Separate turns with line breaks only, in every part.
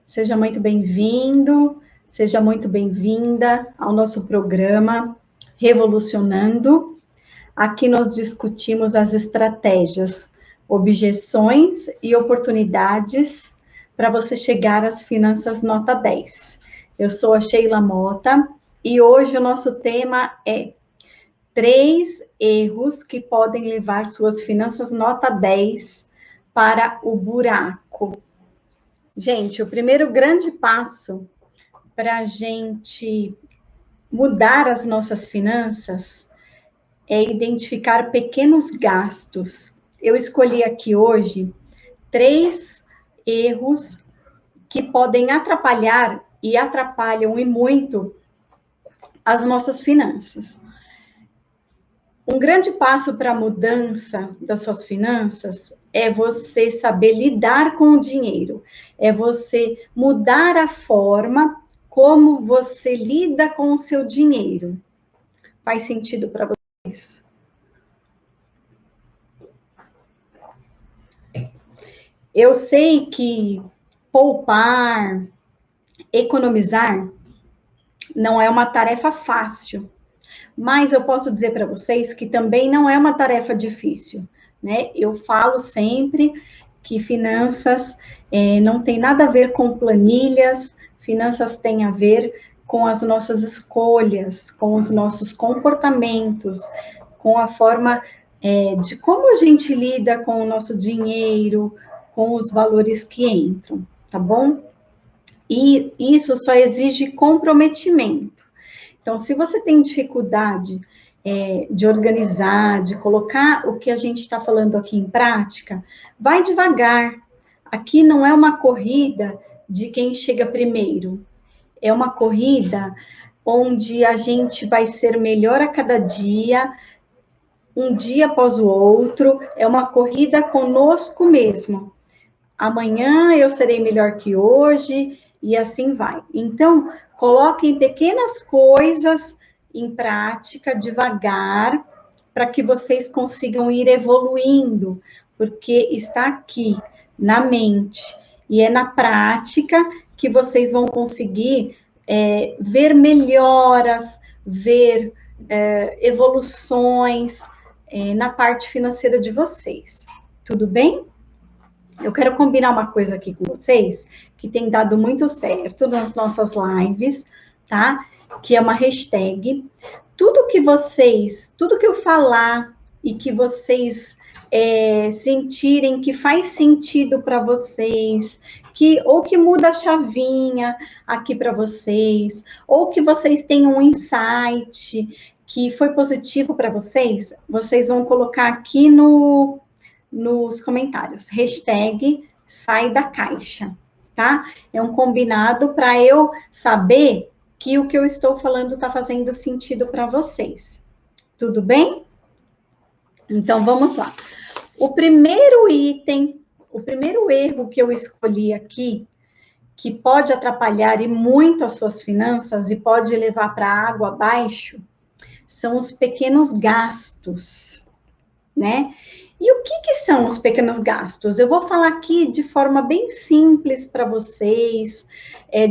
Seja muito bem-vindo, seja muito bem-vinda ao nosso programa Revolucionando. Aqui nós discutimos as estratégias, objeções e oportunidades para você chegar às finanças nota 10. Eu sou a Sheila Mota e hoje o nosso tema é 3 erros que podem levar suas finanças nota 10 para o buraco. Gente, o primeiro grande passo para a gente mudar as nossas finanças é identificar pequenos gastos. Eu escolhi aqui hoje 3 erros que podem atrapalhar e atrapalham e muito as nossas finanças. Um grande passo para a mudança das suas finanças é você saber lidar com o dinheiro, é você mudar a forma como você lida com o seu dinheiro. Faz sentido para vocês? Eu sei que poupar, economizar, não é uma tarefa fácil, mas eu posso dizer para vocês que também não é uma tarefa difícil, né? Eu falo sempre que finanças não tem nada a ver com planilhas, finanças tem a ver com as nossas escolhas, com os nossos comportamentos, com a forma de como a gente lida com o nosso dinheiro, com os valores que entram, tá bom? E isso só exige comprometimento. Então, se você tem dificuldade de organizar, de colocar o que a gente está falando aqui em prática, vai devagar. Aqui não é uma corrida de quem chega primeiro. É uma corrida onde a gente vai ser melhor a cada dia, um dia após o outro. É uma corrida conosco mesmo. Amanhã eu serei melhor que hoje, e assim vai. Então, coloquem pequenas coisas em prática, devagar, para que vocês consigam ir evoluindo, porque está aqui, na mente, e é na prática que vocês vão conseguir ver melhoras, ver evoluções na parte financeira de vocês. Tudo bem? Eu quero combinar uma coisa aqui com vocês, que tem dado muito certo nas nossas lives, tá? Que é uma hashtag. Tudo que eu falar e que vocês sentirem que faz sentido para vocês, ou que muda a chavinha aqui para vocês, ou que vocês tenham um insight que foi positivo para vocês, vocês vão colocar aqui nos comentários, hashtag sai da caixa, tá? É um combinado para eu saber que o que eu estou falando está fazendo sentido para vocês. Tudo bem? Então, vamos lá. O primeiro item, o primeiro erro que eu escolhi aqui, que pode atrapalhar e muito as suas finanças e pode levar para a água abaixo, são os pequenos gastos, né? E o que são os pequenos gastos? Eu vou falar aqui de forma bem simples para vocês,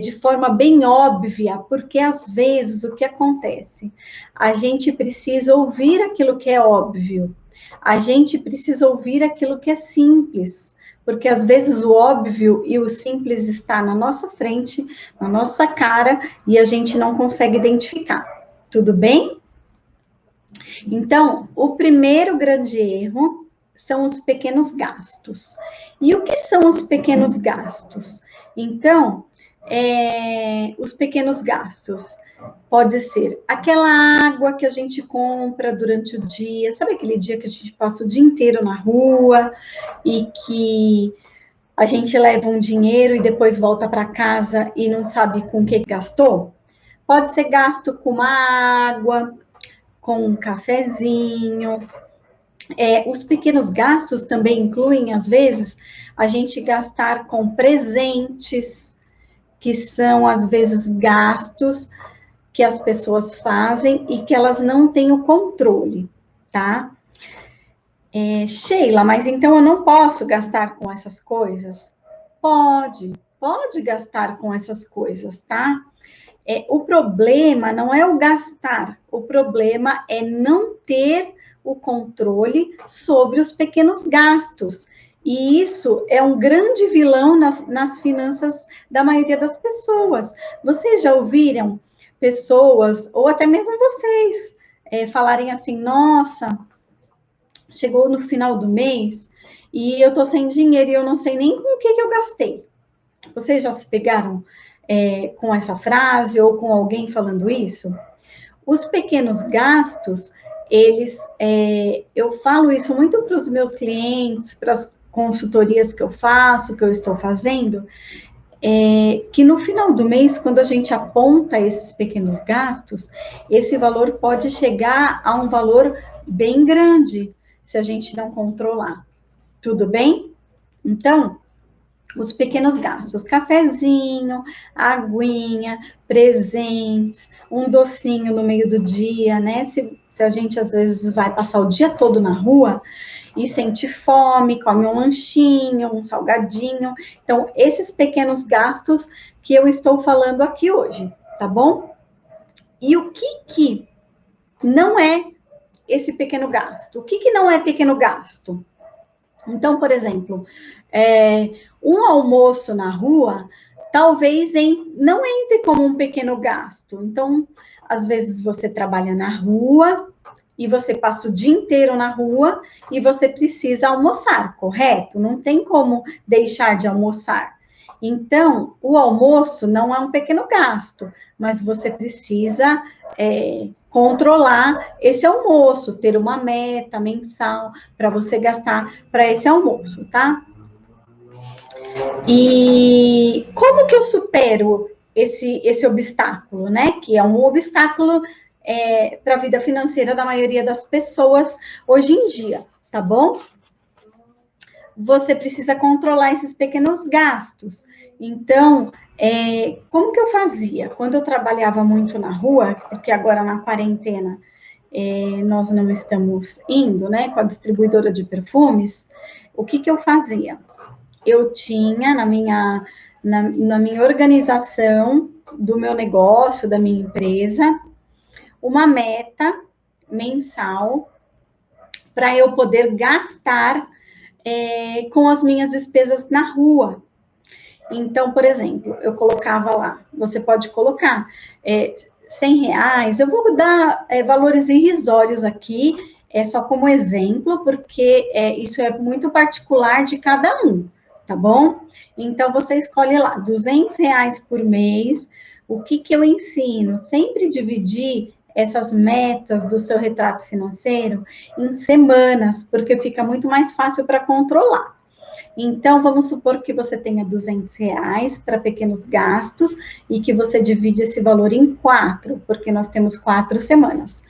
de forma bem óbvia, porque às vezes o que acontece? A gente precisa ouvir aquilo que é óbvio, a gente precisa ouvir aquilo que é simples, porque às vezes o óbvio e o simples está na nossa frente, na nossa cara, e a gente não consegue identificar. Tudo bem? Então, o primeiro grande erro são os pequenos gastos. E o que são os pequenos gastos? Então, os pequenos gastos pode ser aquela água que a gente compra durante o dia, sabe aquele dia que a gente passa o dia inteiro na rua e que a gente leva um dinheiro e depois volta para casa e não sabe com o que gastou? Pode ser gasto com uma água, com um cafezinho. Os pequenos gastos também incluem, às vezes, a gente gastar com presentes, que são, às vezes, gastos que as pessoas fazem e que elas não têm o controle, tá? Sheila, mas então eu não posso gastar com essas coisas? Pode, pode gastar com essas coisas, tá? O problema não é o gastar, o problema é não ter o controle sobre os pequenos gastos. E isso é um grande vilão nas finanças da maioria das pessoas. Vocês já ouviram pessoas, ou até mesmo vocês, falarem assim, nossa, chegou no final do mês e eu tô sem dinheiro e eu não sei nem com o que eu gastei. Vocês já se pegaram com essa frase ou com alguém falando isso? Os pequenos gastos, eu falo isso muito para os meus clientes, para as consultorias que eu faço, que eu estou fazendo, que no final do mês, quando a gente aponta esses pequenos gastos, esse valor pode chegar a um valor bem grande, se a gente não controlar. Tudo bem? Então, os pequenos gastos, cafezinho, aguinha, presentes, um docinho no meio do dia, né? Se a gente às vezes vai passar o dia todo na rua e sente fome, come um lanchinho, um salgadinho. Então, esses pequenos gastos que eu estou falando aqui hoje, tá bom? E o que não é esse pequeno gasto? O que não é pequeno gasto? Então, por exemplo, um almoço na rua, talvez não entre como um pequeno gasto. Então, às vezes você trabalha na rua e você passa o dia inteiro na rua e você precisa almoçar, correto? Não tem como deixar de almoçar. Então, o almoço não é um pequeno gasto, mas você precisa controlar esse almoço, ter uma meta mensal para você gastar para esse almoço, tá? E como que eu supero esse obstáculo, né? Que é um obstáculo para a vida financeira da maioria das pessoas hoje em dia, tá bom? Você precisa controlar esses pequenos gastos. Então, como que eu fazia? Quando eu trabalhava muito na rua, porque agora na quarentena nós não estamos indo, né, com a distribuidora de perfumes, o que eu fazia? Eu tinha na minha organização do meu negócio, da minha empresa, uma meta mensal para eu poder gastar com as minhas despesas na rua. Então, por exemplo, eu colocava lá, você pode colocar R$100, eu vou dar valores irrisórios aqui, só como exemplo, porque isso é muito particular de cada um, tá bom? Então, você escolhe lá, R$200 por mês. O que eu ensino? Sempre dividir essas metas do seu retrato financeiro em semanas, porque fica muito mais fácil para controlar. Então, vamos supor que você tenha R$200 para pequenos gastos e que você divide esse valor em 4, porque nós temos 4 semanas.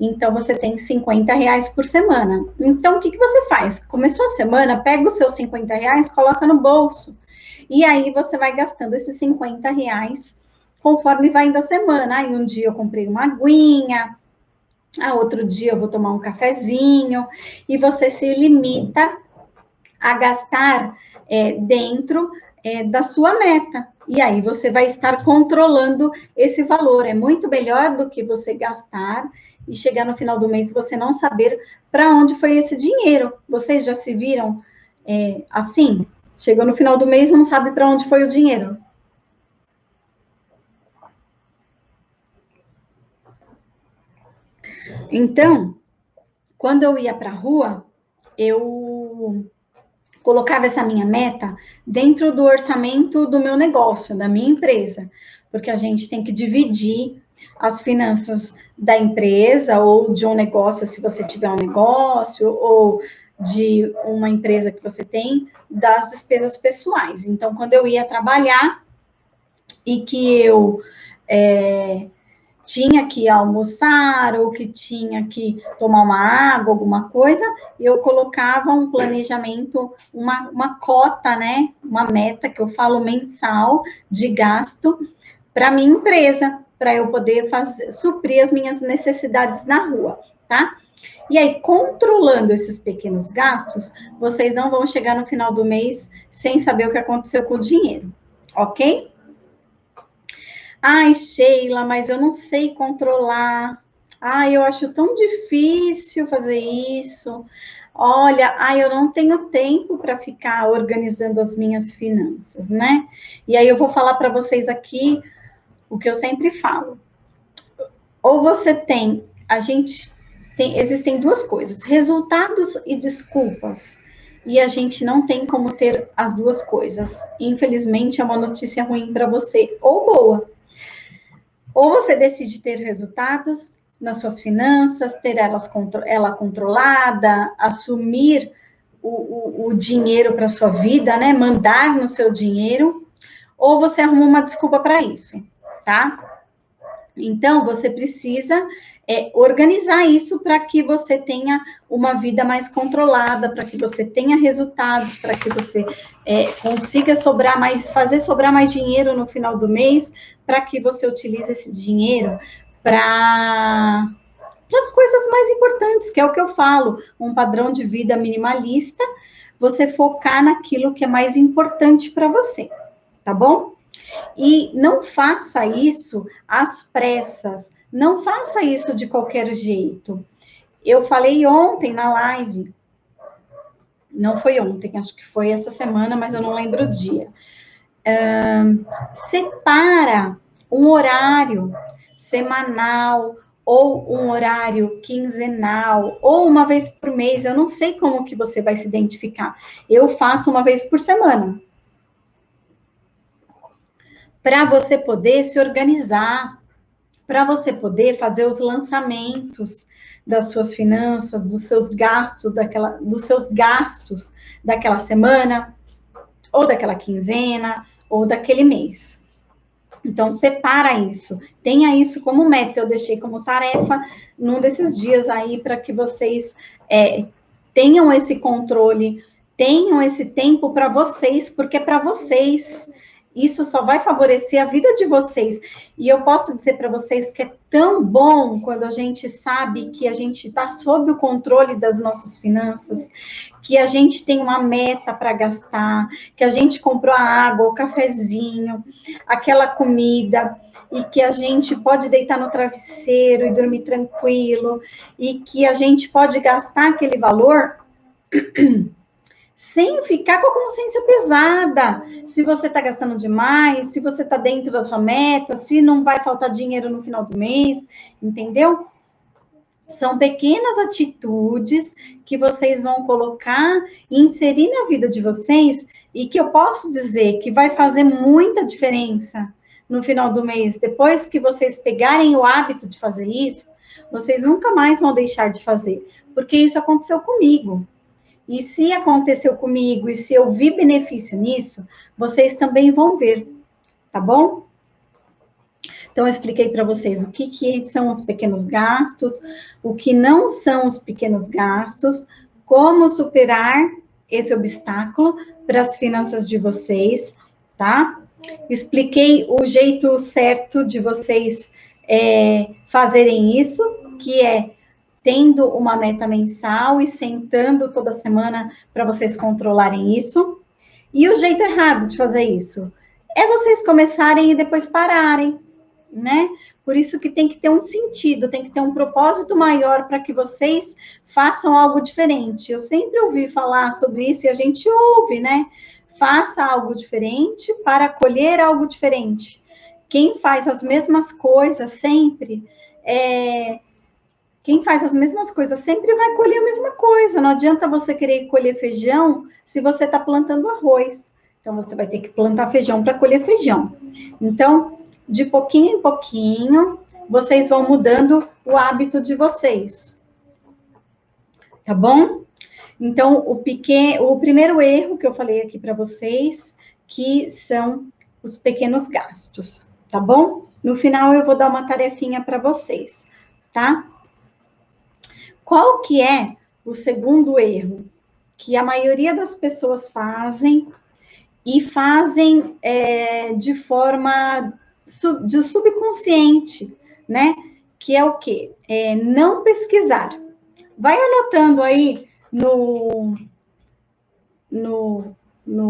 Então, você tem R$50 por semana. Então, o que você faz? Começou a semana, pega os seus R$50, coloca no bolso. E aí, você vai gastando esses R$50 conforme vai indo a semana. Aí, um dia eu comprei uma aguinha, outro dia eu vou tomar um cafezinho, e você se limita a gastar dentro da sua meta. E aí você vai estar controlando esse valor. É muito melhor do que você gastar e chegar no final do mês e você não saber para onde foi esse dinheiro. Vocês já se viram assim? Chegou no final do mês e não sabe para onde foi o dinheiro. Então, quando eu ia para a rua, eu colocava essa minha meta dentro do orçamento do meu negócio, da minha empresa, porque a gente tem que dividir as finanças da empresa ou de um negócio, se você tiver um negócio, ou de uma empresa que você tem, das despesas pessoais. Então, quando eu ia trabalhar e que eu tinha que almoçar ou que tinha que tomar uma água, alguma coisa, eu colocava um planejamento, uma cota, né? Uma meta que eu falo mensal de gasto para minha empresa, para eu poder suprir as minhas necessidades na rua, tá? E aí, controlando esses pequenos gastos, vocês não vão chegar no final do mês sem saber o que aconteceu com o dinheiro. ok? Ai, Sheila, mas eu não sei controlar. Ai, eu acho tão difícil fazer isso. Olha, ai, eu não tenho tempo para ficar organizando as minhas finanças, né? E aí eu vou falar para vocês aqui o que eu sempre falo. Ou você tem, existem duas coisas, resultados e desculpas. E a gente não tem como ter as duas coisas. Infelizmente, é uma notícia ruim para você, ou boa. Ou você decide ter resultados nas suas finanças, ter ela controlada, assumir o dinheiro para sua vida, né? Mandar no seu dinheiro, ou você arruma uma desculpa para isso, tá? Então, você precisa organizar isso para que você tenha uma vida mais controlada, para que você tenha resultados, para que você consiga sobrar mais, fazer sobrar mais dinheiro no final do mês, para que você utilize esse dinheiro para as coisas mais importantes, que é o que eu falo, um padrão de vida minimalista, você focar naquilo que é mais importante para você, tá bom? E não faça isso às pressas, não faça isso de qualquer jeito. Eu falei ontem na live, não foi ontem, acho que foi essa semana, mas eu não lembro o dia. Separa um horário semanal ou um horário quinzenal ou uma vez por mês, eu não sei como que você vai se identificar. Eu faço uma vez por semana. Para você poder se organizar, para você poder fazer os lançamentos das suas finanças, dos seus gastos daquela semana, ou daquela quinzena, ou daquele mês. Então, separa isso, tenha isso como meta. Eu deixei como tarefa num desses dias aí para que vocês tenham esse controle, tenham esse tempo para vocês, porque para vocês isso só vai favorecer a vida de vocês. E eu posso dizer para vocês que é tão bom quando a gente sabe que a gente está sob o controle das nossas finanças, que a gente tem uma meta para gastar, que a gente comprou a água, o cafezinho, aquela comida, e que a gente pode deitar no travesseiro e dormir tranquilo, e que a gente pode gastar aquele valor sem ficar com a consciência pesada. Se você está gastando demais, se você está dentro da sua meta, se não vai faltar dinheiro no final do mês, entendeu? São pequenas atitudes que vocês vão colocar e inserir na vida de vocês e que eu posso dizer que vai fazer muita diferença no final do mês. Depois que vocês pegarem o hábito de fazer isso, vocês nunca mais vão deixar de fazer, porque isso aconteceu comigo. E se aconteceu comigo e se eu vi benefício nisso, vocês também vão ver, tá bom? Então, eu expliquei para vocês o que são os pequenos gastos, o que não são os pequenos gastos, como superar esse obstáculo para as finanças de vocês, tá? Expliquei o jeito certo de vocês fazerem isso, que é tendo uma meta mensal e sentando toda semana para vocês controlarem isso. E o jeito errado de fazer isso é vocês começarem e depois pararem, né? Por isso que tem que ter um sentido, tem que ter um propósito maior para que vocês façam algo diferente. Eu sempre ouvi falar sobre isso e a gente ouve, né? Faça algo diferente para colher algo diferente. Quem faz as mesmas coisas sempre quem faz as mesmas coisas sempre vai colher a mesma coisa. Não adianta você querer colher feijão se você está plantando arroz. Então, você vai ter que plantar feijão para colher feijão. Então, de pouquinho em pouquinho, vocês vão mudando o hábito de vocês. Tá bom? Então, o primeiro erro que eu falei aqui para vocês, que são os pequenos gastos. Tá bom? No final, eu vou dar uma tarefinha para vocês. Tá? Qual que é o segundo erro? Que a maioria das pessoas fazem e fazem de forma de subconsciente, né? Que é o quê? Não pesquisar. Vai anotando aí no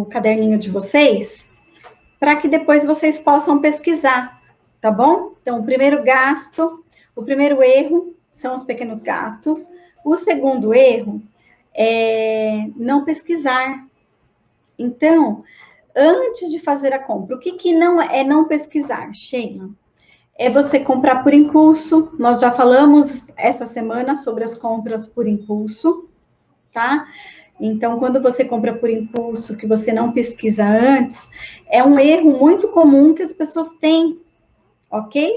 caderninho de vocês para que depois vocês possam pesquisar, tá bom? Então, o primeiro erro são os pequenos gastos. O segundo erro é não pesquisar. Então, antes de fazer a compra, o que não é não pesquisar, Sheila? É você comprar por impulso. Nós já falamos essa semana sobre as compras por impulso, tá? Então, quando você compra por impulso, que você não pesquisa antes, é um erro muito comum que as pessoas têm, ok?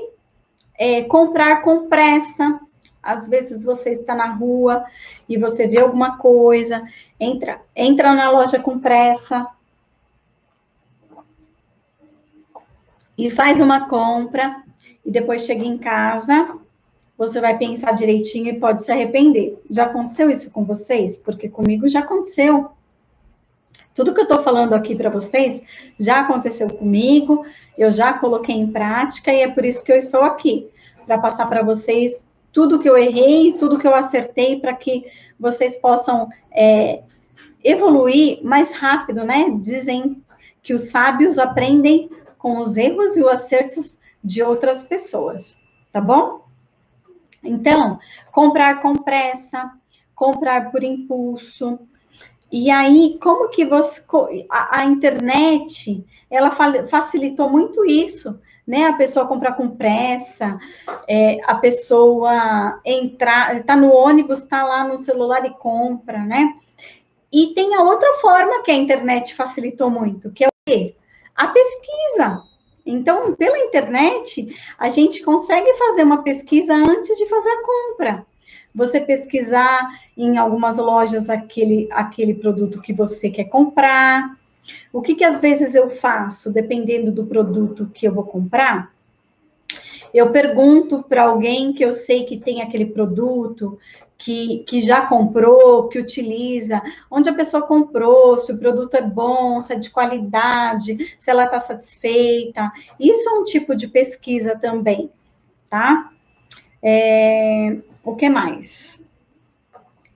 Comprar com pressa. Às vezes você está na rua e você vê alguma coisa, entra na loja com pressa e faz uma compra, e depois chega em casa, você vai pensar direitinho e pode se arrepender. Já aconteceu isso com vocês? Porque comigo já aconteceu. Tudo que eu estou falando aqui para vocês já aconteceu comigo, eu já coloquei em prática e é por isso que eu estou aqui, para passar para vocês tudo que eu errei, tudo que eu acertei, para que vocês possam evoluir mais rápido, né? Dizem que os sábios aprendem com os erros e os acertos de outras pessoas, tá bom? Então, comprar com pressa, comprar por impulso. E aí, como que você... A internet, ela facilitou muito isso, né? A pessoa comprar com pressa, a pessoa entrar, tá no ônibus, tá lá no celular e compra, né? E tem a outra forma que a internet facilitou muito, que é o quê? A pesquisa. Então, pela internet, a gente consegue fazer uma pesquisa antes de fazer a compra. Você pesquisar em algumas lojas aquele produto que você quer comprar. O que às vezes eu faço, dependendo do produto que eu vou comprar? Eu pergunto para alguém que eu sei que tem aquele produto, que já comprou, que utiliza, onde a pessoa comprou, se o produto é bom, se é de qualidade, se ela está satisfeita. Isso é um tipo de pesquisa também, tá? O que mais?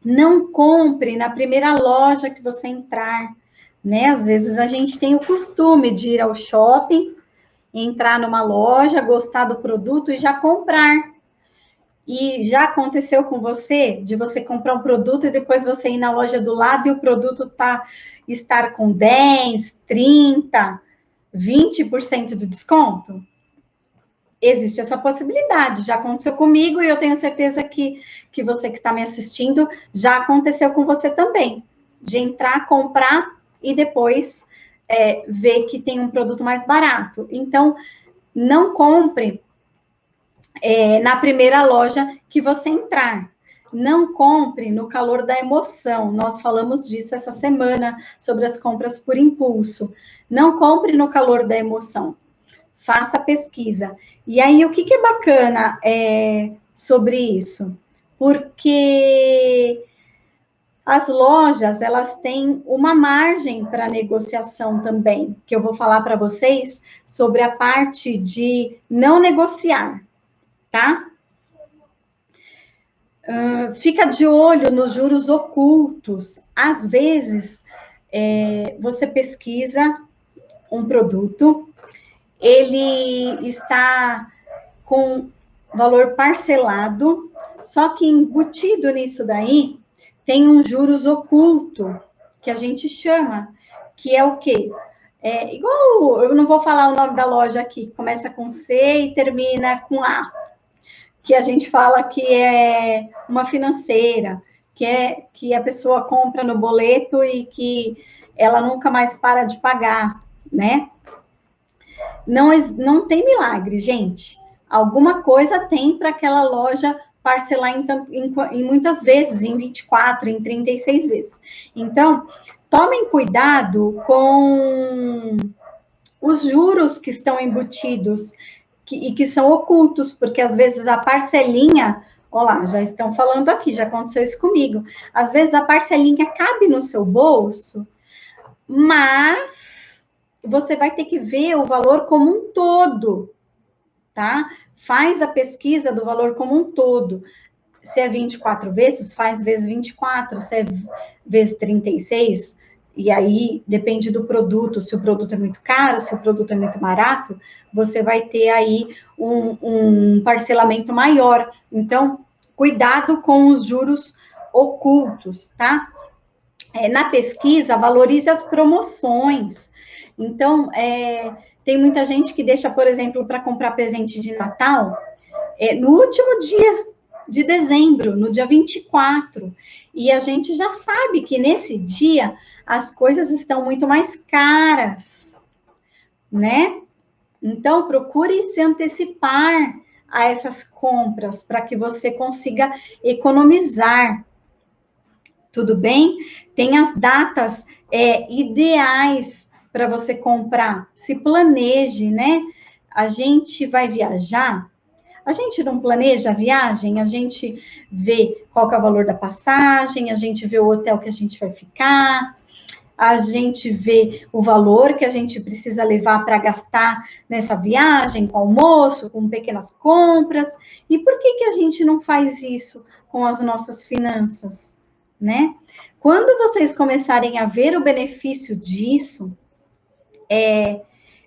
Não compre na primeira loja que você entrar, né? Às vezes a gente tem o costume de ir ao shopping, entrar numa loja, gostar do produto e já comprar. E já aconteceu com você de você comprar um produto e depois você ir na loja do lado e o produto estar com 10, 30, 20% de desconto? Existe essa possibilidade, já aconteceu comigo e eu tenho certeza que você que está me assistindo já aconteceu com você também, de entrar, comprar e depois ver que tem um produto mais barato. Então, não compre na primeira loja que você entrar. Não compre no calor da emoção. Nós falamos disso essa semana, sobre as compras por impulso. Não compre no calor da emoção. Faça pesquisa. E aí, o que é bacana sobre isso? Porque as lojas, elas têm uma margem para negociação também, que eu vou falar para vocês sobre a parte de não negociar, tá? Fica de olho nos juros ocultos. Às vezes, você pesquisa um produto, ele está com valor parcelado, só que embutido nisso daí, tem um juros oculto, que a gente chama, que é o quê? Igual, eu não vou falar o nome da loja aqui, começa com C e termina com A, que a gente fala que é uma financeira, que a pessoa compra no boleto e que ela nunca mais para de pagar, né? Não tem milagre, gente. Alguma coisa tem para aquela loja parcelar em muitas vezes, em 24, em 36 vezes. Então, tomem cuidado com os juros que estão embutidos e que são ocultos, porque às vezes a parcelinha, olá, já estão falando aqui, já aconteceu isso comigo. Às vezes a parcelinha cabe no seu bolso, mas você vai ter que ver o valor como um todo, tá? Faz a pesquisa do valor como um todo. Se é 24 vezes, faz vezes 24, se é vezes 36, E aí, depende do produto, se o produto é muito caro, se o produto é muito barato, você vai ter aí um parcelamento maior. Então, cuidado com os juros ocultos, tá? Na pesquisa, valorize as promoções. Então, tem muita gente que deixa, por exemplo, para comprar presente de Natal, no último dia de dezembro, no dia 24. E a gente já sabe que nesse dia as coisas estão muito mais caras, né? Então, procure se antecipar a essas compras para que você consiga economizar. Tudo bem? Tem as datas ideais para você comprar. Se planeje, né? A gente vai viajar. A gente não planeja a viagem, a gente vê qual que é o valor da passagem, a gente vê o hotel que a gente vai ficar, a gente vê o valor que a gente precisa levar para gastar nessa viagem, com almoço, com pequenas compras. E por que a gente não faz isso com as nossas finanças, né? Quando vocês começarem a ver o benefício disso,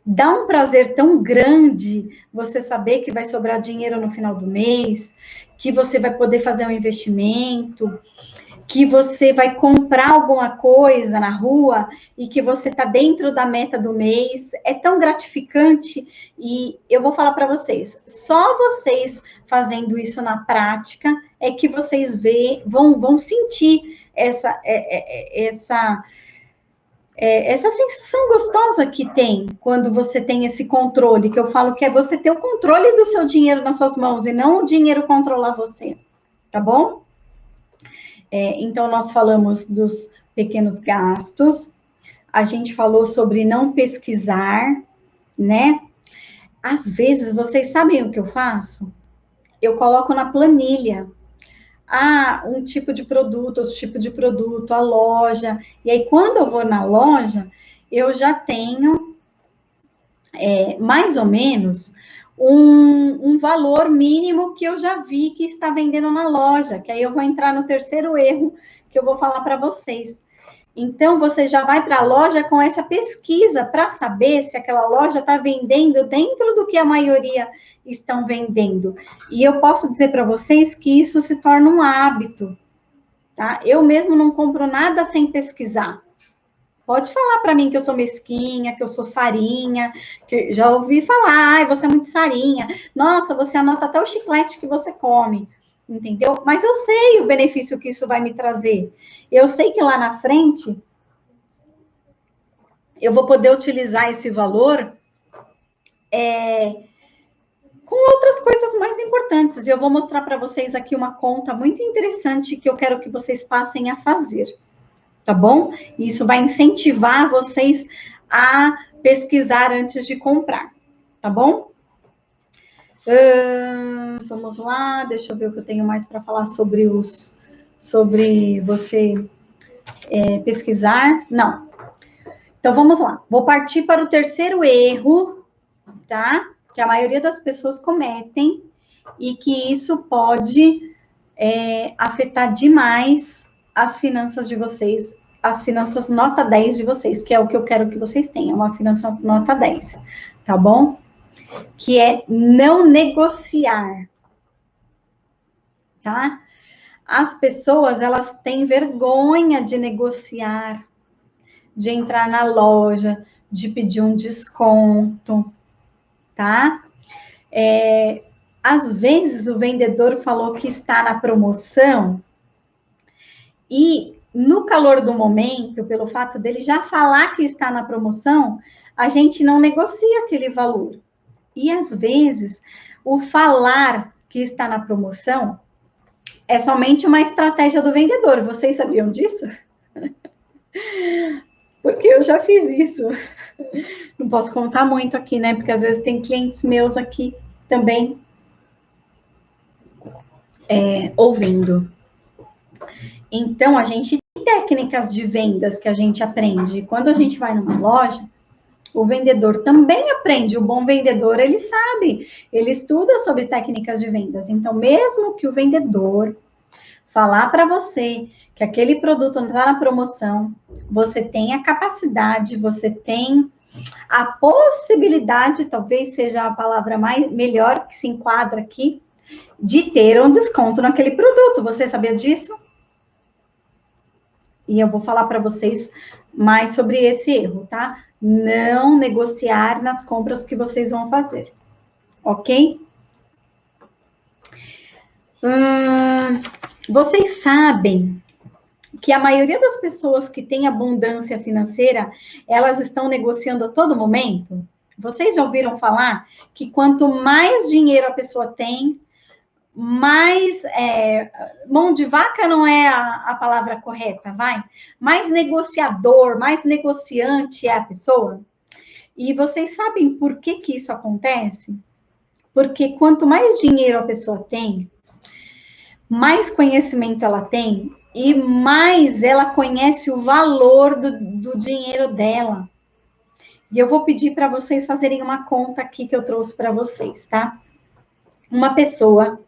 dá um prazer tão grande você saber que vai sobrar dinheiro no final do mês, que você vai poder fazer um investimento, que você vai comprar alguma coisa na rua e que você está dentro da meta do mês. É tão gratificante e eu vou falar para vocês, só vocês fazendo isso na prática é que vocês vão sentir essa sensação gostosa que tem quando você tem esse controle, que eu falo que é você ter o controle do seu dinheiro nas suas mãos e não o dinheiro controlar você, tá bom? Então, nós falamos dos pequenos gastos, a gente falou sobre não pesquisar, né? Às vezes, vocês sabem o que eu faço? Eu coloco na planilha. Um tipo de produto, outro tipo de produto, a loja. E aí, quando eu vou na loja, eu já tenho mais ou menos um valor mínimo que eu já vi que está vendendo na loja, que aí eu vou entrar no terceiro erro que eu vou falar para vocês. Então, você já vai para a loja com essa pesquisa para saber se aquela loja está vendendo dentro do que a maioria estão vendendo. E eu posso dizer para vocês que isso se torna um hábito, tá? Eu mesmo não compro nada sem pesquisar. Pode falar para mim que eu sou mesquinha, que eu sou sarinha, que já ouvi falar, você é muito sarinha. Nossa, você anota até o chiclete que você come, entendeu? Mas eu sei o benefício que isso vai me trazer. Eu sei que lá na frente eu vou poder utilizar esse valor com outras coisas mais importantes. E eu vou mostrar para vocês aqui uma conta muito interessante que eu quero que vocês passem a fazer. Tá bom? Isso vai incentivar vocês a pesquisar antes de comprar, tá bom? Vamos lá, deixa eu ver o que eu tenho mais para falar sobre você pesquisar. Não. Então, vamos lá. Vou partir para o terceiro erro, tá? Que a maioria das pessoas cometem e que isso pode afetar demais as finanças de vocês, as finanças nota 10 de vocês, que é o que eu quero que vocês tenham, uma finança nota 10, tá bom? Que é não negociar, tá? As pessoas, elas têm vergonha de negociar, de entrar na loja, de pedir um desconto, tá? Às vezes o vendedor falou que está na promoção e no calor do momento, pelo fato dele já falar que está na promoção, a gente não negocia aquele valor. E às vezes o falar que está na promoção é somente uma estratégia do vendedor. Vocês sabiam disso? Porque eu já fiz isso. Não posso contar muito aqui, né? Porque às vezes tem clientes meus aqui também ouvindo. Então, a gente tem técnicas de vendas que a gente aprende. Quando a gente vai numa loja, o vendedor também aprende. O bom vendedor, ele sabe, ele estuda sobre técnicas de vendas. Então, mesmo que o vendedor falar para você que aquele produto não está na promoção, você tem a capacidade, você tem a possibilidade, talvez seja a palavra melhor que se enquadra aqui, de ter um desconto naquele produto. Você sabia disso? E eu vou falar para vocês mais sobre esse erro, tá? Não negociar nas compras que vocês vão fazer, ok? Vocês sabem que a maioria das pessoas que tem abundância financeira, elas estão negociando a todo momento? Vocês já ouviram falar que quanto mais dinheiro a pessoa tem, mais mão de vaca não é a palavra correta, vai? Mais negociador, mais negociante é a pessoa? E vocês sabem por que que isso acontece? Porque quanto mais dinheiro a pessoa tem, mais conhecimento ela tem e mais ela conhece o valor do dinheiro dela. E eu vou pedir para vocês fazerem uma conta aqui que eu trouxe para vocês, tá? Uma pessoa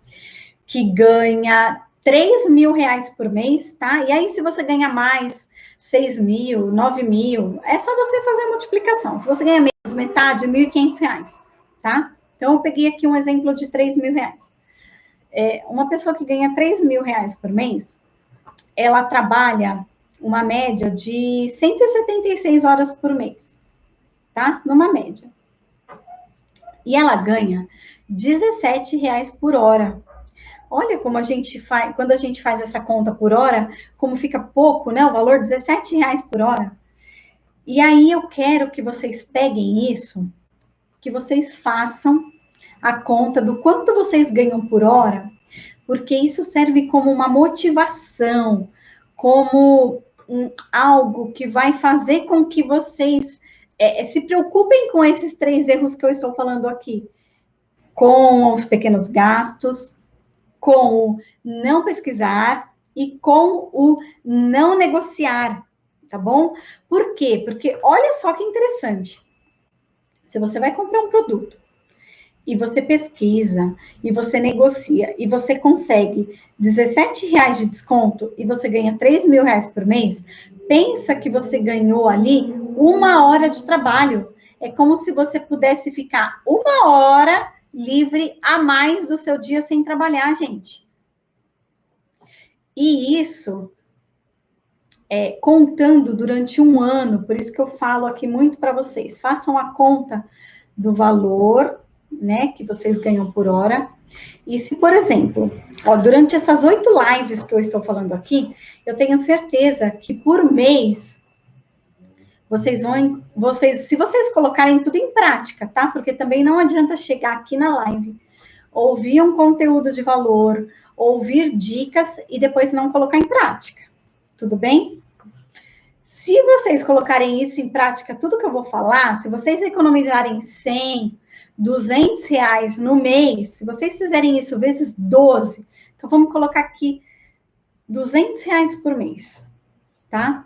que ganha 3 mil reais por mês, tá? E aí, se você ganha mais, 6 mil, 9 mil, é só você fazer a multiplicação. Se você ganha menos, metade, 1.500 reais, tá? Então, eu peguei aqui um exemplo de 3 mil reais. Uma pessoa que ganha 3 mil reais por mês, ela trabalha uma média de 176 horas por mês, tá? Numa média. E ela ganha 17 reais por hora. Olha como a gente faz, quando a gente faz essa conta por hora, como fica pouco, né? O valor 17 reais por hora. E aí eu quero que vocês peguem isso, que vocês façam a conta do quanto vocês ganham por hora, porque isso serve como uma motivação, como algo que vai fazer com que vocês se preocupem com esses 3 erros que eu estou falando aqui, com os pequenos gastos, com o não pesquisar e com o não negociar, tá bom? Por quê? Porque olha só que interessante. Se você vai comprar um produto e você pesquisa, e você negocia, e você consegue 17 reais de desconto, e você ganha 3 mil reais por mês, pensa que você ganhou ali 1 hora de trabalho. É como se você pudesse ficar 1 hora livre a mais do seu dia sem trabalhar, gente. E isso contando durante 1 ano, por isso que eu falo aqui muito para vocês, façam a conta do valor, né, que vocês ganham por hora. E se, por exemplo, durante essas 8 lives que eu estou falando aqui, eu tenho certeza que por mês se vocês colocarem tudo em prática, tá? Porque também não adianta chegar aqui na live, ouvir um conteúdo de valor, ouvir dicas e depois não colocar em prática. Tudo bem? Se vocês colocarem isso em prática, tudo que eu vou falar, se vocês economizarem 100, 200 reais no mês, se vocês fizerem isso vezes 12, então vamos colocar aqui 200 reais por mês, tá?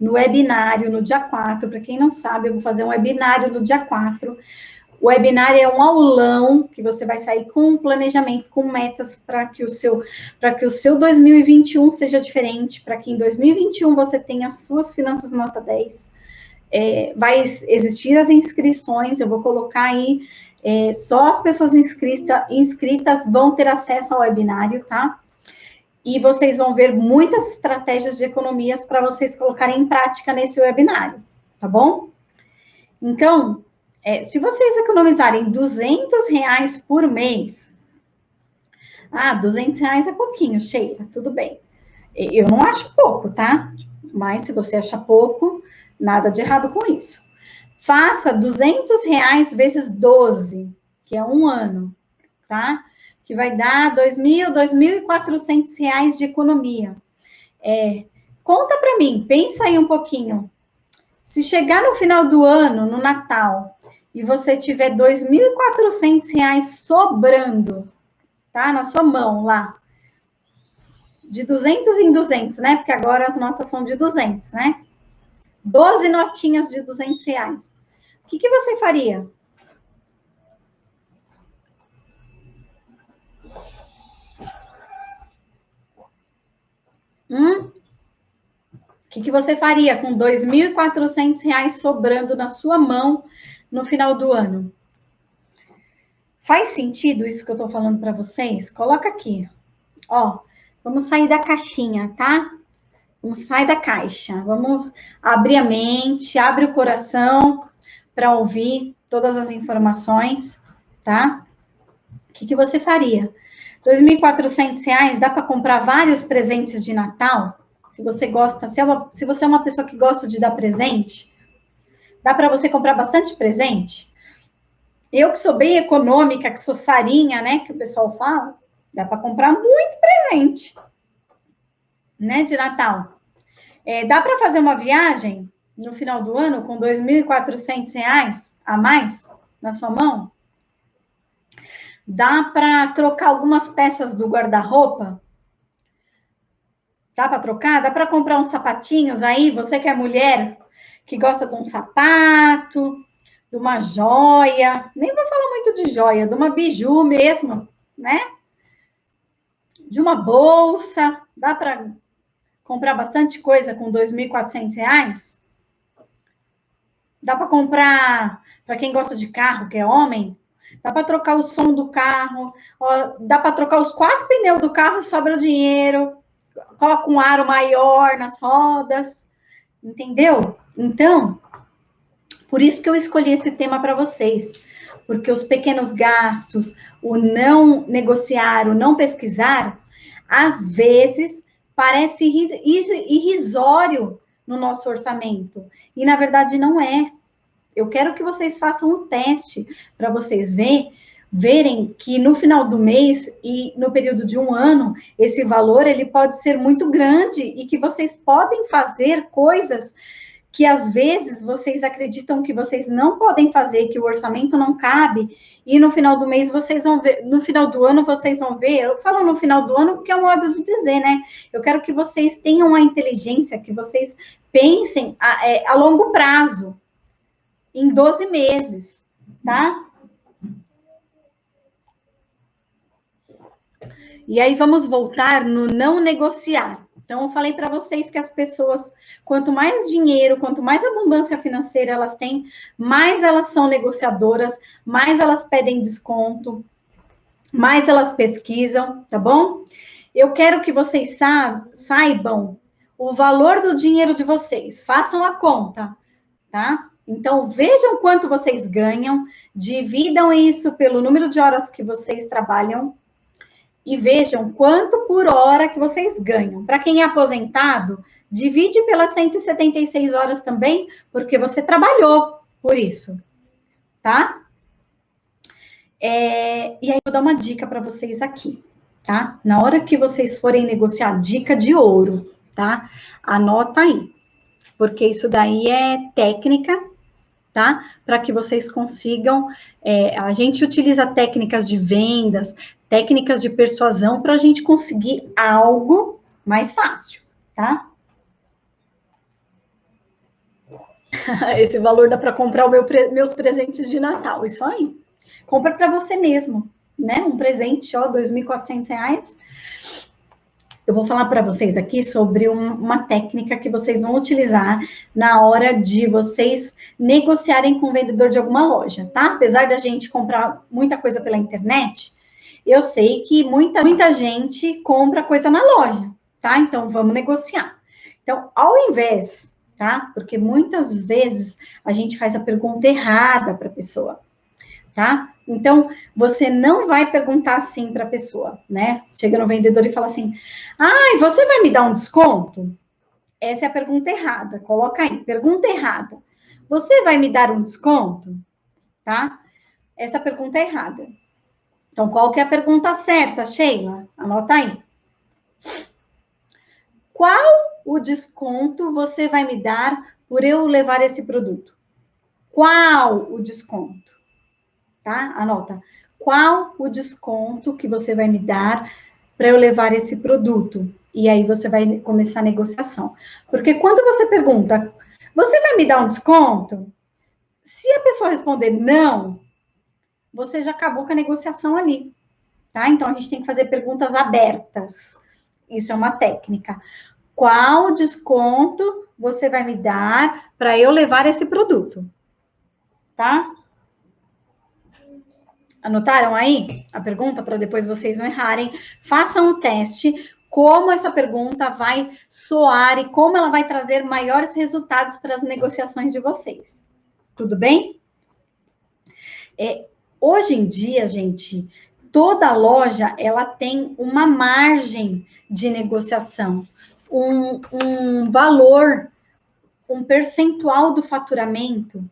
No webinário, no dia 4, para quem não sabe, eu vou fazer um webinário no dia 4. O webinário é um aulão que você vai sair com um planejamento, com metas para que o seu 2021 seja diferente, para que em 2021 você tenha as suas finanças nota 10. Vai existir as inscrições, eu vou colocar aí, só as pessoas inscritas vão ter acesso ao webinário, tá? E vocês vão ver muitas estratégias de economias para vocês colocarem em prática nesse webinário, tá bom? Então, se vocês economizarem 200 reais por mês, 200 reais é pouquinho, Sheila, tudo bem. Eu não acho pouco, tá? Mas se você acha pouco, nada de errado com isso. Faça 200 reais vezes 12, que é 1 ano, tá? Que vai dar 2.400 reais de economia. Conta para mim, pensa aí um pouquinho. Se chegar no final do ano, no Natal, e você tiver 2.400 reais sobrando, tá? Na sua mão lá. De 200 em 200, né? Porque agora as notas são de 200, né? 12 notinhas de 200 reais. O que você faria? que você faria com R$ 2.400 sobrando na sua mão no final do ano? Faz sentido isso que eu tô falando para vocês? Coloca aqui. Ó, vamos sair da caixinha, tá? Vamos sair da caixa. Vamos abrir a mente, abre o coração para ouvir todas as informações, tá? O que você faria? R$ 2.400 dá para comprar vários presentes de Natal? Se você gosta, se você é uma pessoa que gosta de dar presente, dá para você comprar bastante presente? Eu que sou bem econômica, que sou sarinha, né, que o pessoal fala, dá para comprar muito presente, né, de Natal. Dá para fazer uma viagem no final do ano com R$ 2.400 a mais na sua mão? Dá para trocar algumas peças do guarda-roupa? Dá para trocar? Dá para comprar uns sapatinhos aí? Você que é mulher, que gosta de um sapato, de uma joia, nem vou falar muito de joia, de uma biju mesmo, né? De uma bolsa, dá para comprar bastante coisa com R$ 2.400? Dá para comprar, para quem gosta de carro, que é homem, dá para trocar o som do carro, dá para trocar os 4 pneus do carro e sobra dinheiro, coloca um aro maior nas rodas, entendeu? Então, por isso que eu escolhi esse tema para vocês, porque os pequenos gastos, o não negociar, o não pesquisar, às vezes parece irrisório no nosso orçamento, e na verdade não é. Eu quero que vocês façam um teste para vocês verem que no final do mês e no período de um ano, esse valor ele pode ser muito grande e que vocês podem fazer coisas que às vezes vocês acreditam que vocês não podem fazer, que o orçamento não cabe, e no final do mês vocês vão ver, no final do ano vocês vão ver, eu falo no final do ano porque é um modo de dizer, né? Eu quero que vocês tenham a inteligência, que vocês pensem a longo prazo, em 12 meses, tá? E aí vamos voltar no não negociar. Então, eu falei para vocês que as pessoas, quanto mais dinheiro, quanto mais abundância financeira elas têm, mais elas são negociadoras, mais elas pedem desconto, mais elas pesquisam, tá bom? Eu quero que vocês saibam o valor do dinheiro de vocês, façam a conta, tá? Então, vejam quanto vocês ganham, dividam isso pelo número de horas que vocês trabalham, e vejam quanto por hora que vocês ganham. Para quem é aposentado, divide pelas 176 horas também, porque você trabalhou por isso, tá? E aí eu vou dar uma dica para vocês aqui, tá? Na hora que vocês forem negociar, dica de ouro, tá? Anota aí, porque isso daí é técnica, tá? Para que vocês consigam. A gente utiliza técnicas de vendas, técnicas de persuasão para a gente conseguir algo mais fácil, tá? Esse valor dá para comprar meus presentes de Natal, isso aí. Compra para você mesmo, né? Um presente, ó, R$ 2.400. Eu vou falar para vocês aqui sobre uma técnica que vocês vão utilizar na hora de vocês negociarem com o vendedor de alguma loja, tá? Apesar da gente comprar muita coisa pela internet, eu sei que muita gente compra coisa na loja, tá? Então, vamos negociar. Então, ao invés, tá? Porque muitas vezes a gente faz a pergunta errada para a pessoa, tá? Então, você não vai perguntar assim para a pessoa, né? Chega no vendedor e fala assim, ai, você vai me dar um desconto? Essa é a pergunta errada, coloca aí, pergunta errada. Você vai me dar um desconto? Tá? Essa pergunta é errada. Então, qual que é a pergunta certa, Sheila? Anota aí. Qual o desconto você vai me dar por eu levar esse produto? Qual o desconto? Tá? Anota. Qual o desconto que você vai me dar para eu levar esse produto? E aí você vai começar a negociação. Porque quando você pergunta, você vai me dar um desconto? Se a pessoa responder não, você já acabou com a negociação ali, tá? Então a gente tem que fazer perguntas abertas. Isso é uma técnica. qual desconto você vai me dar para eu levar esse produto, tá? Anotaram aí a pergunta para depois vocês não errarem? Façam o teste, como essa pergunta vai soar e como ela vai trazer maiores resultados para as negociações de vocês. Tudo bem? Hoje em dia, gente, toda loja ela tem uma margem de negociação, um valor, um percentual do faturamento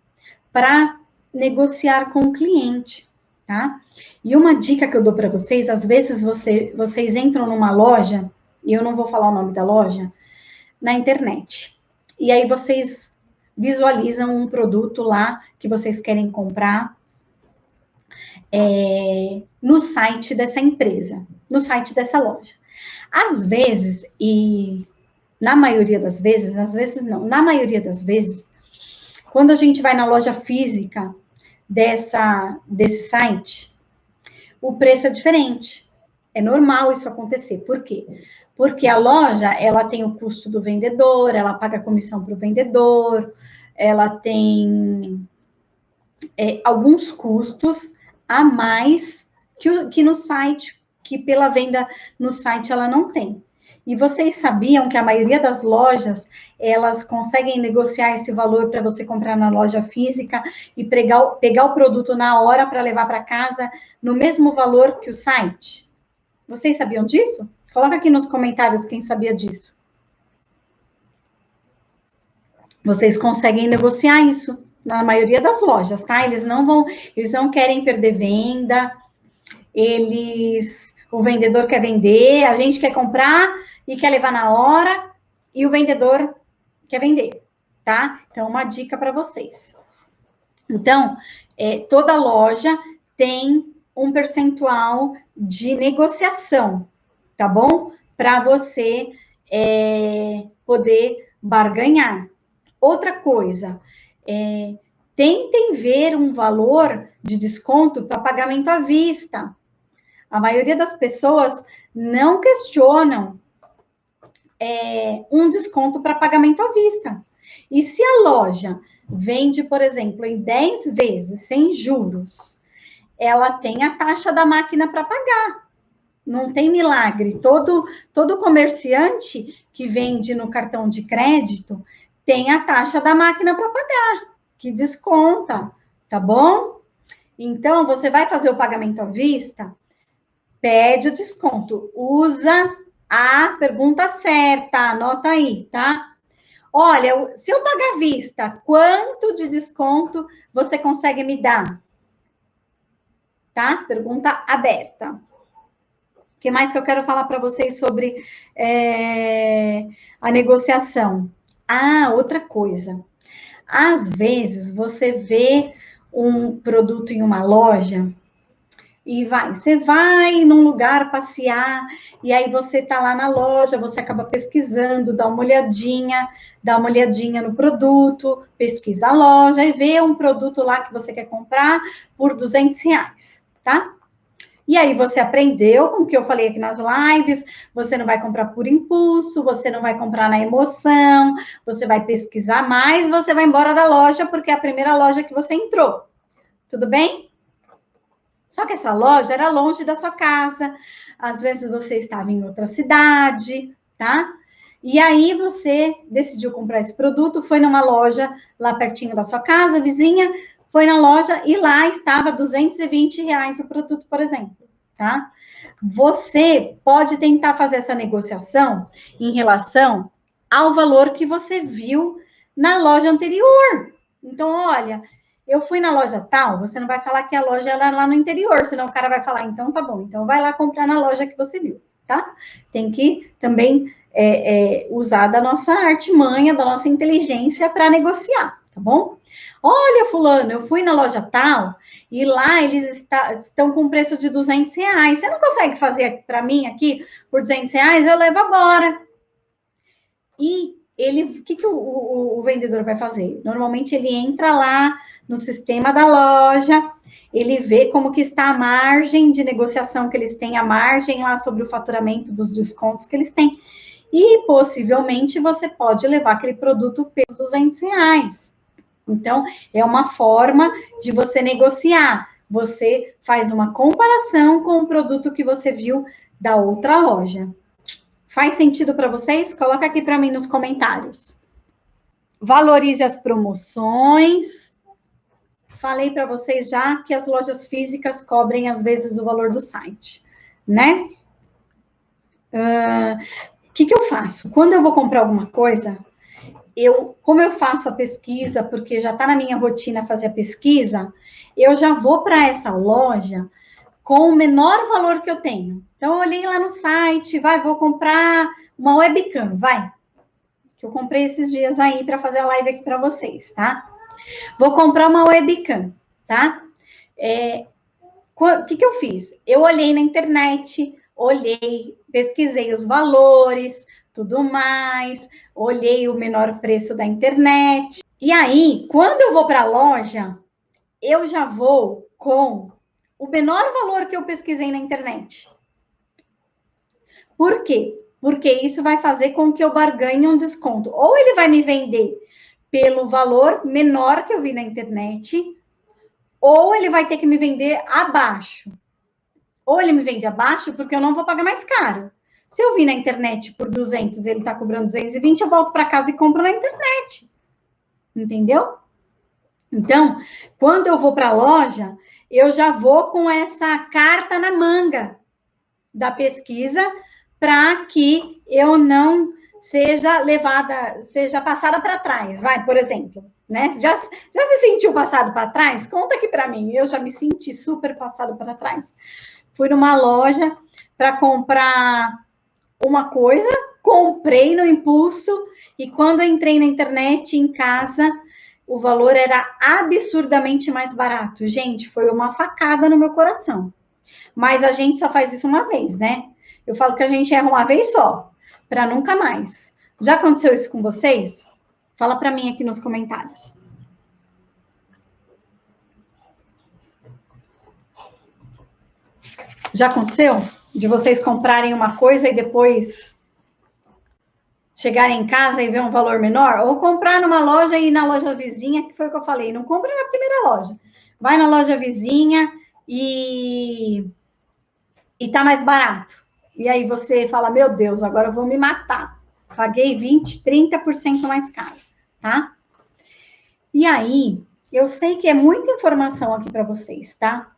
para negociar com o cliente, tá? E uma dica que eu dou para vocês, às vezes vocês entram numa loja, e eu não vou falar o nome da loja, na internet. E aí vocês visualizam um produto lá que vocês querem comprar no site dessa empresa, no site dessa loja. Às vezes, e na maioria das vezes, às vezes não, na maioria das vezes, quando a gente vai na loja física desse site, o preço é diferente. É normal isso acontecer. Por quê? Porque a loja, ela tem o custo do vendedor, ela paga comissão para o vendedor, ela tem alguns custos a mais que no site, que pela venda no site ela não tem. E vocês sabiam que a maioria das lojas, elas conseguem negociar esse valor para você comprar na loja física e pegar o produto na hora para levar para casa no mesmo valor que o site? Vocês sabiam disso? Coloca aqui nos comentários quem sabia disso. Vocês conseguem negociar isso na maioria das lojas, tá? Eles não querem perder venda, o vendedor quer vender, a gente quer comprar e quer levar na hora, e o vendedor quer vender, tá? Então, uma dica para vocês. Então, toda loja tem um percentual de negociação, tá bom? Para você poder barganhar. Outra coisa, tentem ver um valor de desconto para pagamento à vista. A maioria das pessoas não questionam um desconto para pagamento à vista. E se a loja vende, por exemplo, em 10 vezes, sem juros, ela tem a taxa da máquina para pagar. Não tem milagre. Todo comerciante que vende no cartão de crédito tem a taxa da máquina para pagar, que desconta, tá bom? Então, você vai fazer o pagamento à vista, pede o desconto, usa a pergunta certa, anota aí, tá? Olha, se eu pagar à vista, quanto de desconto você consegue me dar? Tá? Pergunta aberta. O que mais que eu quero falar para vocês sobre a negociação? Ah, outra coisa. Às vezes, você vê um produto em uma loja e você vai num lugar passear, e aí você tá lá na loja, você acaba pesquisando, dá uma olhadinha no produto, pesquisa a loja e vê um produto lá que você quer comprar por R$200, tá? E aí você aprendeu com o que eu falei aqui nas lives, você não vai comprar por impulso, você não vai comprar na emoção, você vai pesquisar mais, você vai embora da loja porque é a primeira loja que você entrou. Tudo bem? Só que essa loja era longe da sua casa, às vezes você estava em outra cidade, tá? E aí você decidiu comprar esse produto, foi numa loja lá pertinho da sua casa, vizinha, foi na loja e lá estava R$220 o produto, por exemplo, tá? Você pode tentar fazer essa negociação em relação ao valor que você viu na loja anterior. Então, olha, eu fui na loja tal, você não vai falar que a loja era lá no interior, senão o cara vai falar, então tá bom, então vai lá comprar na loja que você viu, tá? Tem que também usar da nossa artimanha, da nossa inteligência para negociar, tá bom? Olha, fulano, eu fui na loja tal e lá eles estão com preço de R$200. Você não consegue fazer para mim aqui por R$200? Eu levo agora. E o que o vendedor vai fazer? Normalmente ele entra lá no sistema da loja, ele vê como que está a margem de negociação que eles têm, a margem lá sobre o faturamento dos descontos que eles têm. e possivelmente você pode levar aquele produto pelos R$ 200. Então, é uma forma de você negociar. Você faz uma comparação com o produto que você viu da outra loja. Faz sentido para vocês? Coloca aqui para mim nos comentários. Valorize as promoções. Falei para vocês já que as lojas físicas cobrem às vezes o valor do site, né? O que eu faço? Quando eu vou comprar alguma coisa, como eu faço a pesquisa, porque já está na minha rotina fazer a pesquisa, eu já vou para essa loja com o menor valor que eu tenho. Então, eu olhei lá no site, vou comprar uma webcam, que eu comprei esses dias aí para fazer a live aqui para vocês, tá? Vou comprar uma webcam, tá? O que eu fiz? Eu olhei na internet, pesquisei os valores, tudo mais, olhei o menor preço da internet. E aí, quando eu vou para a loja, eu já vou com o menor valor que eu pesquisei na internet. Por quê? Porque isso vai fazer com que eu barganhe um desconto. Ou ele vai me vender pelo valor menor que eu vi na internet, ou ele vai ter que me vender abaixo. Ou ele me vende abaixo porque eu não vou pagar mais caro. Se eu vi na internet por 200, ele está cobrando 220, eu volto para casa e compro na internet. Entendeu? Então, quando eu vou para a loja, eu já vou com essa carta na manga da pesquisa para que eu não seja passada para trás. Por exemplo, né? Já se sentiu passado para trás? Conta aqui para mim. Eu já me senti super passado para trás. Fui numa loja para comprar uma coisa, comprei no impulso e quando eu entrei na internet em casa, o valor era absurdamente mais barato. Gente, foi uma facada no meu coração. Mas a gente só faz isso uma vez, né? Eu falo que a gente erra uma vez só, para nunca mais. Já aconteceu isso com vocês? Fala para mim aqui nos comentários. Já aconteceu? De vocês comprarem uma coisa e depois chegarem em casa e ver um valor menor? Ou comprar numa loja e ir na loja vizinha, que foi o que eu falei, não compra na primeira loja. Vai na loja vizinha e tá mais barato. E aí você fala, meu Deus, agora eu vou me matar. Paguei 20%, 30% mais caro, tá? E aí, eu sei que é muita informação aqui para vocês, tá?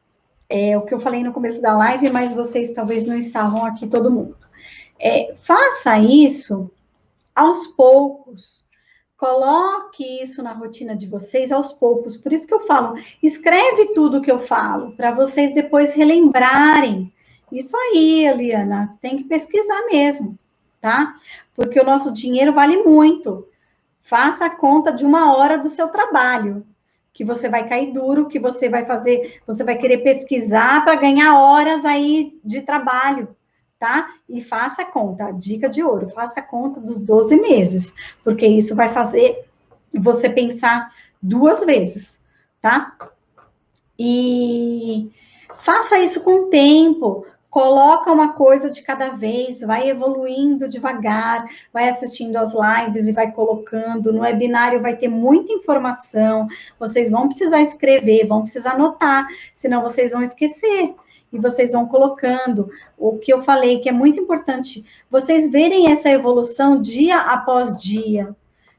É o que eu falei no começo da live, mas vocês talvez não estavam aqui todo mundo. Faça isso aos poucos. Coloque isso na rotina de vocês aos poucos. Por isso que eu falo, escreve tudo que eu falo, para vocês depois relembrarem. Isso aí, Eliana, tem que pesquisar mesmo, tá? Porque o nosso dinheiro vale muito. Faça a conta de 1 hora do seu trabalho, que você vai cair duro, que você vai fazer, você vai querer pesquisar para ganhar horas aí de trabalho, tá? E faça a conta, a dica de ouro, faça a conta dos 12 meses, porque isso vai fazer você pensar 2 vezes, tá? E faça isso com o tempo. Coloca uma coisa de cada vez, vai evoluindo devagar, vai assistindo as lives e vai colocando. No webinário vai ter muita informação, vocês vão precisar escrever, vão precisar anotar, senão vocês vão esquecer. E vocês vão colocando o que eu falei, que é muito importante, vocês verem essa evolução dia após dia.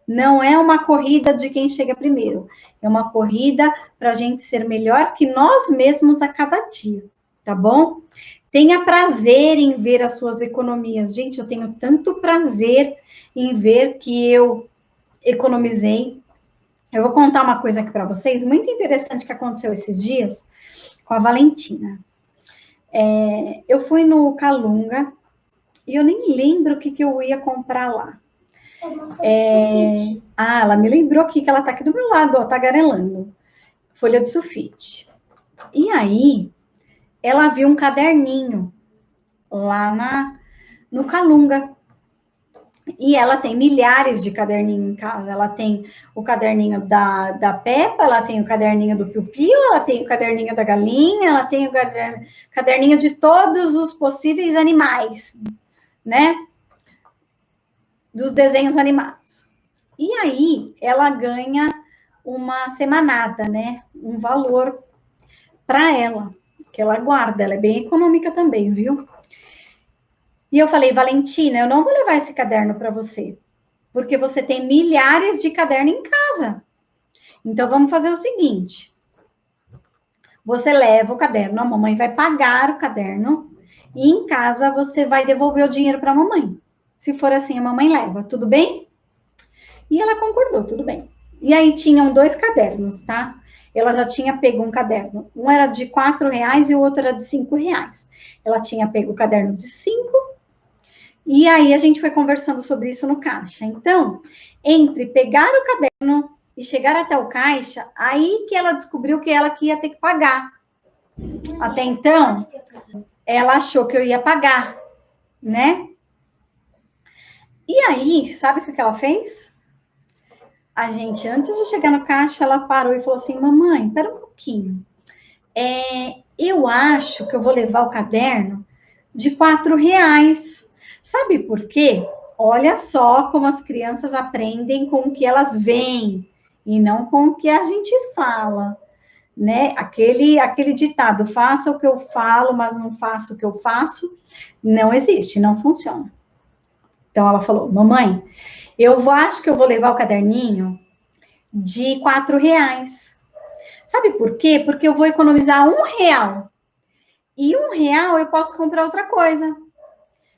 Não é uma corrida de quem chega primeiro, é uma corrida para a gente ser melhor que nós mesmos a cada dia, tá bom? Tenha prazer em ver as suas economias. Gente, eu tenho tanto prazer em ver que eu economizei. Eu vou contar uma coisa aqui para vocês, muito interessante que aconteceu esses dias com a Valentina. Eu fui no Calunga e eu nem lembro o que eu ia comprar lá. Ela me lembrou aqui que ela tá aqui do meu lado, ó, tagarelando. Folha de sulfite. E aí, ela viu um caderninho lá no Calunga. E ela tem milhares de caderninhos em casa. Ela tem o caderninho da Peppa, ela tem o caderninho do Piu-Piu, ela tem o caderninho da galinha, ela tem o caderninho de todos os possíveis animais, né? dos desenhos animados. E aí, ela ganha uma semanada, né? Um valor para ela, que ela guarda. Ela é bem econômica também, viu? E eu falei, Valentina, eu não vou levar esse caderno para você, porque você tem milhares de cadernos em casa. Então, vamos fazer o seguinte. Você leva o caderno, a mamãe vai pagar o caderno, e em casa você vai devolver o dinheiro para a mamãe. Se for assim, a mamãe leva, tudo bem? E ela concordou, tudo bem. E aí tinham 2 cadernos, tá? Ela já tinha pego um caderno. Um era de R$ 4 e o outro era de R$ 5. Ela tinha pego o caderno de 5, e aí a gente foi conversando sobre isso no caixa. Então, entre pegar o caderno e chegar até o caixa, aí que ela descobriu que ela que ia ter que pagar. Até então, ela achou que eu ia pagar, né? E aí, sabe o que ela fez? A gente, antes de chegar no caixa, ela parou e falou assim, mamãe, espera um pouquinho. Eu acho que eu vou levar o caderno de R$ 4. Sabe por quê? Olha só como as crianças aprendem com o que elas veem e não com o que a gente fala, né? Aquele ditado, faça o que eu falo, mas não faço o que eu faço, não existe, não funciona. Então ela falou, mamãe, eu acho que eu vou levar o caderninho de R$ 4. Sabe por quê? Porque eu vou economizar R$ 1. E R$ 1 eu posso comprar outra coisa.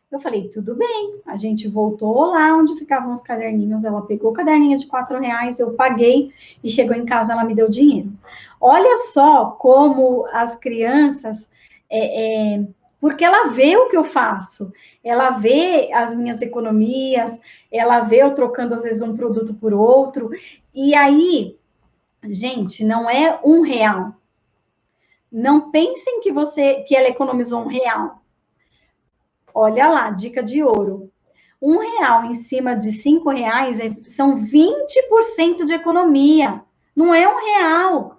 Eu falei, tudo bem. A gente voltou lá onde ficavam os caderninhos. Ela pegou o caderninho de R$ 4, eu paguei e chegou em casa, ela me deu dinheiro. Olha só como as crianças, porque ela vê o que eu faço, ela vê as minhas economias, ela vê eu trocando às vezes um produto por outro. E aí, gente, não é R$ 1. Não pensem que ela economizou R$ 1. Olha lá, dica de ouro. R$ 1 em cima de R$ 5 são 20% de economia. Não é R$ 1.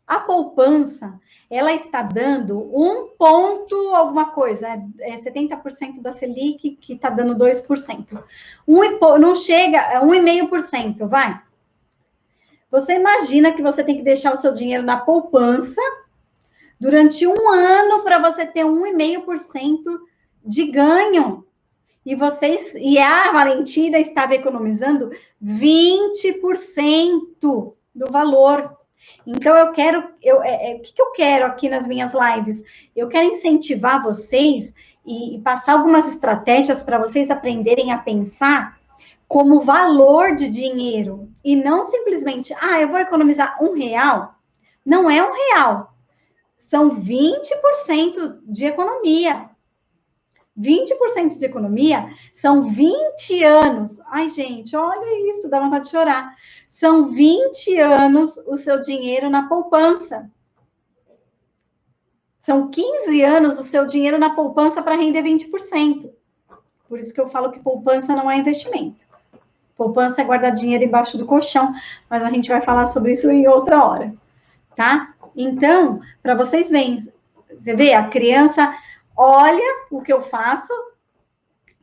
A poupança, ela está dando 1 ponto alguma coisa, 70% da Selic, que está dando 2%. Não chega, é 1,5%, vai. Você imagina que você tem que deixar o seu dinheiro na poupança durante um ano para você ter 1,5% de ganho. E a Valentina estava economizando 20% do valor. Então, o que eu quero aqui nas minhas lives? Eu quero incentivar vocês e passar algumas estratégias para vocês aprenderem a pensar como valor de dinheiro. E não simplesmente, eu vou economizar R$ 1. Não é R$ 1. São 20% de economia. 20% de economia são 20 anos. Ai, gente, olha isso, dá vontade de chorar. São 20 anos o seu dinheiro na poupança. São 15 anos o seu dinheiro na poupança para render 20%. Por isso que eu falo que poupança não é investimento. Poupança é guardar dinheiro embaixo do colchão, mas a gente vai falar sobre isso em outra hora, tá? Então, para vocês verem, você vê, a criança olha o que eu faço,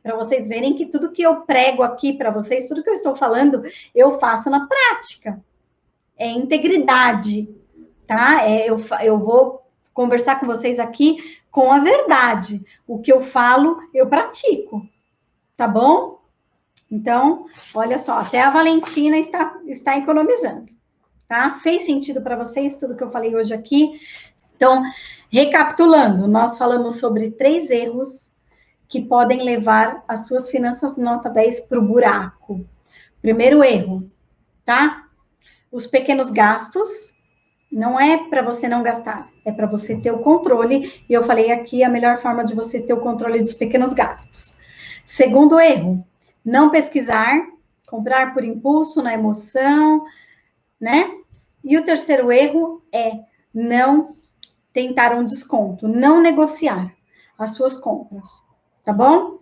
para vocês verem que tudo que eu prego aqui para vocês, tudo que eu estou falando, eu faço na prática. É integridade, tá? Eu vou conversar com vocês aqui com a verdade. O que eu falo, eu pratico, tá bom? Então, olha só, até a Valentina está economizando, tá? Fez sentido para vocês tudo que eu falei hoje aqui? Então, recapitulando, nós falamos sobre 3 erros que podem levar as suas finanças nota 10 para o buraco. Primeiro erro, tá? Os pequenos gastos, não é para você não gastar, é para você ter o controle, e eu falei aqui a melhor forma de você ter o controle dos pequenos gastos. Segundo erro, não pesquisar, comprar por impulso, na emoção, né? E o terceiro erro é não tentar um desconto, não negociar as suas compras, tá bom?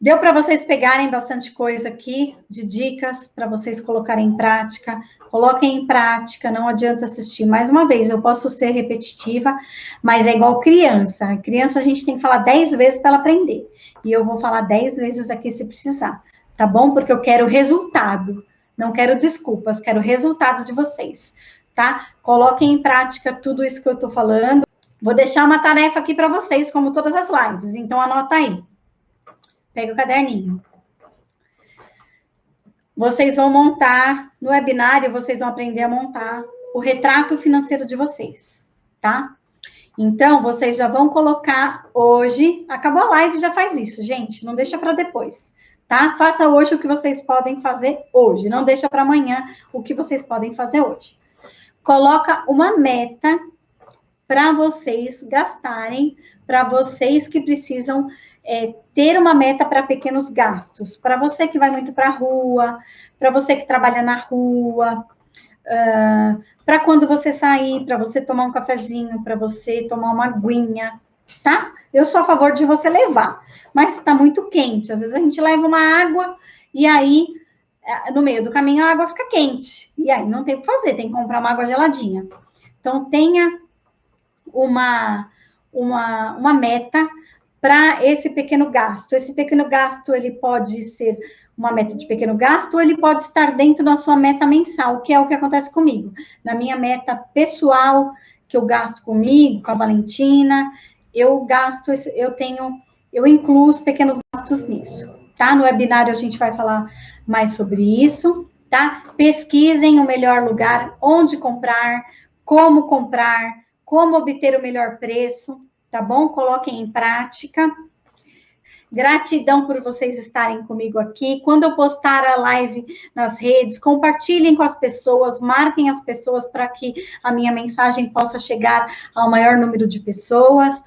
Deu para vocês pegarem bastante coisa aqui, de dicas, para vocês colocarem em prática. Coloquem em prática, não adianta assistir. Mais uma vez, eu posso ser repetitiva, mas é igual criança. Criança a gente tem que falar 10 vezes para ela aprender. E eu vou falar 10 vezes aqui se precisar, tá bom? Porque eu quero resultado, não quero desculpas, quero resultado de vocês, tá? Coloquem em prática tudo isso que eu tô falando. Vou deixar uma tarefa aqui para vocês, como todas as lives, então anota aí. Pega o caderninho. Vocês vão montar, no webinário, vocês vão aprender a montar o retrato financeiro de vocês, tá? Então, vocês já vão colocar hoje, acabou a live, já faz isso, gente, não deixa para depois, tá? Faça hoje o que vocês podem fazer hoje, não deixa para amanhã o que vocês podem fazer hoje. Coloca uma meta para vocês gastarem, para vocês que precisam ter uma meta para pequenos gastos. Para você que vai muito para a rua, para você que trabalha na rua, para quando você sair, para você tomar um cafezinho, para você tomar uma aguinha, tá? Eu sou a favor de você levar, mas está muito quente. Às vezes a gente leva uma água e aí, no meio do caminho, a água fica quente. E aí não tem o que fazer, tem que comprar uma água geladinha. Então, tenha uma meta para esse pequeno gasto. Esse pequeno gasto, ele pode ser uma meta de pequeno gasto, ou ele pode estar dentro da sua meta mensal, que é o que acontece comigo. Na minha meta pessoal, que eu gasto comigo, com a Valentina, eu incluo os pequenos gastos nisso, tá? No webinário a gente vai falar mais sobre isso, tá? Pesquisem o melhor lugar, onde comprar, como obter o melhor preço, tá bom? Coloquem em prática. Gratidão por vocês estarem comigo aqui. Quando eu postar a live nas redes, compartilhem com as pessoas, marquem as pessoas para que a minha mensagem possa chegar ao maior número de pessoas.